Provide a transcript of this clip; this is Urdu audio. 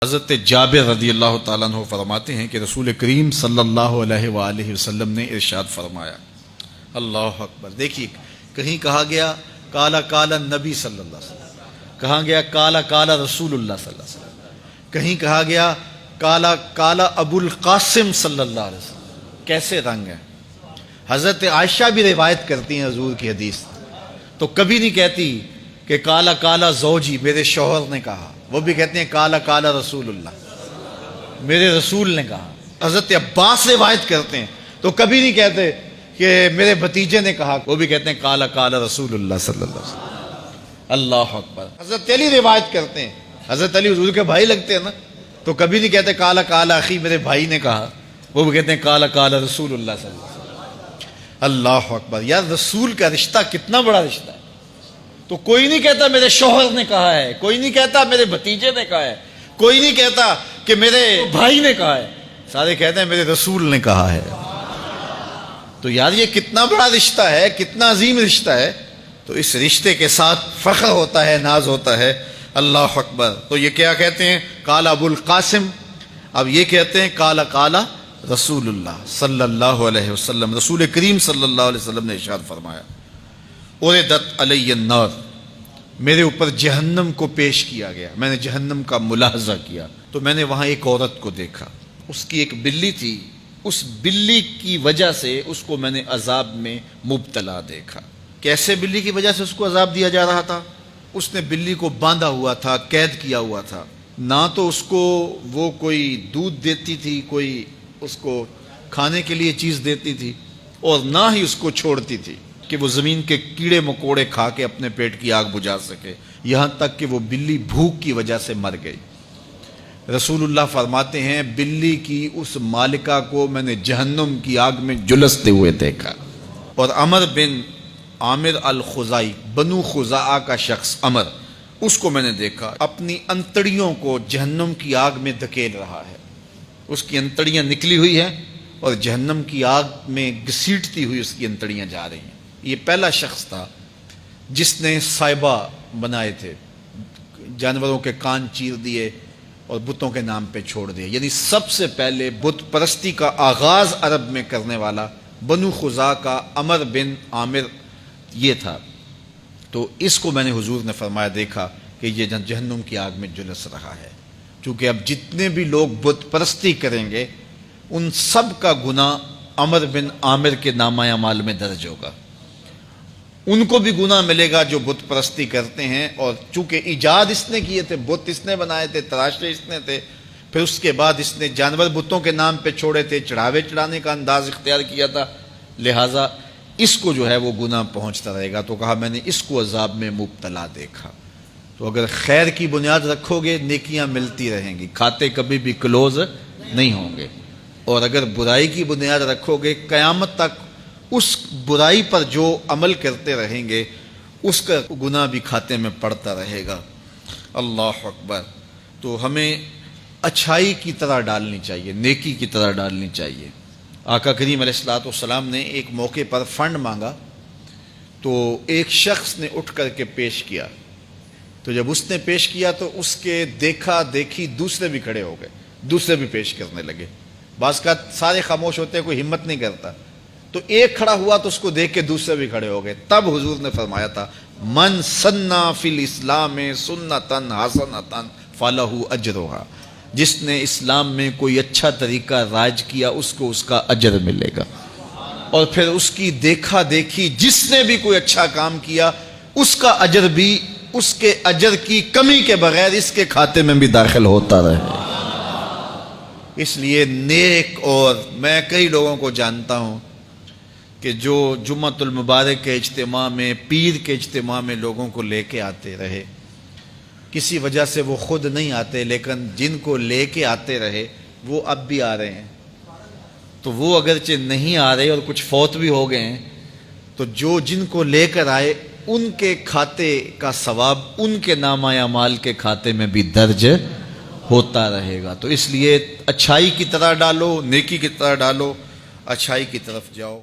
حضرت جابر رضی اللہ تعالیٰ عنہ فرماتے ہیں کہ رسول کریم صلی اللہ علیہ وآلہ وسلم نے ارشاد فرمایا، اللہ اکبر۔ دیکھیے، کہیں کہا گیا کالا کالا نبی صلی اللہ علیہ وسلم، کہا گیا کالا کالا رسول اللہ صلی اللہ علیہ وسلم، کہیں کہا گیا کالا کالا ابو القاسم صلی اللہ علیہ وسلم۔ کیسے رنگ ہے۔ حضرت عائشہ بھی روایت کرتی ہیں حضور کی حدیث، تو کبھی نہیں کہتی کہ کالا کالا زوجی، میرے شوہر نے کہا، وہ بھی کہتے ہیں کالا کالا رسول اللہ، میرے رسول نے کہا۔ حضرت عباس روایت کرتے ہیں تو کبھی نہیں کہتے کہ میرے بھتیجے نے کہا، وہ بھی کہتے ہیں کالا کالا رسول اللہ صلی اللہ علیہ وسلم۔ اللہ اکبر۔ حضرت علی روایت کرتے ہیں، حضرت علی حضور کے بھائی لگتے ہیں نا، تو کبھی نہیں کہتے کالا کالا اخی، میرے بھائی نے کہا، وہ بھی کہتے ہیں کالا کالا رسول اللہ صلی اللہ علیہ وسلم۔ اللہ اکبر۔ یار رسول کا رشتہ کتنا بڑا رشتہ ہے۔ تو کوئی نہیں کہتا میرے شوہر نے کہا ہے، کوئی نہیں کہتا میرے بھتیجے نے کہا ہے، کوئی نہیں کہتا کہ میرے بھائی نے کہا ہے، سارے کہتے ہیں میرے رسول نے کہا ہے۔ تو یار یہ کتنا بڑا رشتہ ہے، کتنا عظیم رشتہ ہے، تو اس رشتے کے ساتھ فخر ہوتا ہے، ناز ہوتا ہے۔ اللہ اکبر۔ تو یہ کیا کہتے ہیں؟ کالا ابو القاسم، اب یہ کہتے ہیں کالا کالا رسول اللہ صلی اللہ علیہ وسلم۔ رسول کریم صلی اللہ علیہ وسلم نے ارشاد فرمایا، اُرِدَتْ عَلَيَّ النَّارُ، میرے اوپر جہنم کو پیش کیا گیا، میں نے جہنم کا ملاحظہ کیا، تو میں نے وہاں ایک عورت کو دیکھا، اس کی ایک بلی تھی، اس بلی کی وجہ سے اس کو میں نے عذاب میں مبتلا دیکھا۔ کیسے بلی کی وجہ سے اس کو عذاب دیا جا رہا تھا؟ اس نے بلی کو باندھا ہوا تھا، قید کیا ہوا تھا، نہ تو اس کو وہ کوئی دودھ دیتی تھی، کوئی اس کو کھانے کے لیے چیز دیتی تھی، اور نہ ہی اس کو چھوڑتی تھی کہ وہ زمین کے کیڑے مکوڑے کھا کے اپنے پیٹ کی آگ بجھا سکے، یہاں تک کہ وہ بلی بھوک کی وجہ سے مر گئی۔ رسول اللہ فرماتے ہیں بلی کی اس مالکہ کو میں نے جہنم کی آگ میں جلستے ہوئے دیکھا۔ اور عمر بن عامر الخزائی، بنو خزاعہ کا شخص عمر، اس کو میں نے دیکھا اپنی انتڑیوں کو جہنم کی آگ میں دھکیل رہا ہے، اس کی انتڑیاں نکلی ہوئی ہیں اور جہنم کی آگ میں گھسیٹتی ہوئی اس کی انتڑیاں جا رہی ہیں۔ یہ پہلا شخص تھا جس نے سائبہ بنائے تھے، جانوروں کے کان چیر دیے اور بتوں کے نام پہ چھوڑ دیے، یعنی سب سے پہلے بت پرستی کا آغاز عرب میں کرنے والا بنو خزاعہ کا عمر بن عامر یہ تھا۔ تو اس کو میں نے حضور نے فرمایا دیکھا کہ یہ جہنم کی آگ میں جلس رہا ہے، کیونکہ اب جتنے بھی لوگ بت پرستی کریں گے ان سب کا گناہ عمر بن عامر کے نامہ اعمال میں درج ہوگا، ان کو بھی گناہ ملے گا جو بت پرستی کرتے ہیں۔ اور چونکہ ایجاد اس نے کیے تھے، بت اس نے بنائے تھے، تراشے اس نے تھے، پھر اس کے بعد اس نے جانور بتوں کے نام پہ چھوڑے تھے، چڑھاوے چڑھانے کا انداز اختیار کیا تھا، لہٰذا اس کو جو ہے وہ گناہ پہنچتا رہے گا۔ تو کہا میں نے اس کو عذاب میں مبتلا دیکھا۔ تو اگر خیر کی بنیاد رکھو گے نیکیاں ملتی رہیں گی، کھاتے کبھی بھی کلوز نہیں ہوں گے، اور اگر برائی کی بنیاد رکھو گے قیامت تک اس برائی پر جو عمل کرتے رہیں گے اس کا گناہ بھی کھاتے میں پڑتا رہے گا۔ اللہ اکبر۔ تو ہمیں اچھائی کی طرح ڈالنی چاہیے، نیکی کی طرح ڈالنی چاہیے۔ آقا کریم علیہ الصلوۃ والسلام نے ایک موقع پر فنڈ مانگا، تو ایک شخص نے اٹھ کر کے پیش کیا، تو جب اس نے پیش کیا تو اس کے دیکھا دیکھی دوسرے بھی کھڑے ہو گئے، دوسرے بھی پیش کرنے لگے۔ بعض کا سارے خاموش ہوتے ہیں، کوئی ہمت نہیں کرتا، تو ایک کھڑا ہوا تو اس کو دیکھ کے دوسرے بھی کھڑے ہو گئے۔ تب حضور نے فرمایا تھا من سنّا فی الاسلام سنتن حسنۃ فلہ اجرھا، جس نے اسلام میں کوئی اچھا طریقہ رائج کیا اس کو اس کا اجر ملے گا، اور پھر اس کی دیکھا دیکھی جس نے بھی کوئی اچھا کام کیا اس کا اجر بھی اس کے اجر کی کمی کے بغیر اس کے کھاتے میں بھی داخل ہوتا رہے۔ اس لیے نیک، اور میں کئی لوگوں کو جانتا ہوں کہ جو جمعۃ المبارک کے اجتماع میں، پیر کے اجتماع میں لوگوں کو لے کے آتے رہے، کسی وجہ سے وہ خود نہیں آتے لیکن جن کو لے کے آتے رہے وہ اب بھی آ رہے ہیں، تو وہ اگرچہ نہیں آ رہے اور کچھ فوت بھی ہو گئے ہیں، تو جو جن کو لے کر آئے ان کے کھاتے کا ثواب ان کے نامہ اعمال کے کھاتے میں بھی درج ہوتا رہے گا۔ تو اس لیے اچھائی کی طرح ڈالو، نیکی کی طرح ڈالو، اچھائی کی طرف جاؤ۔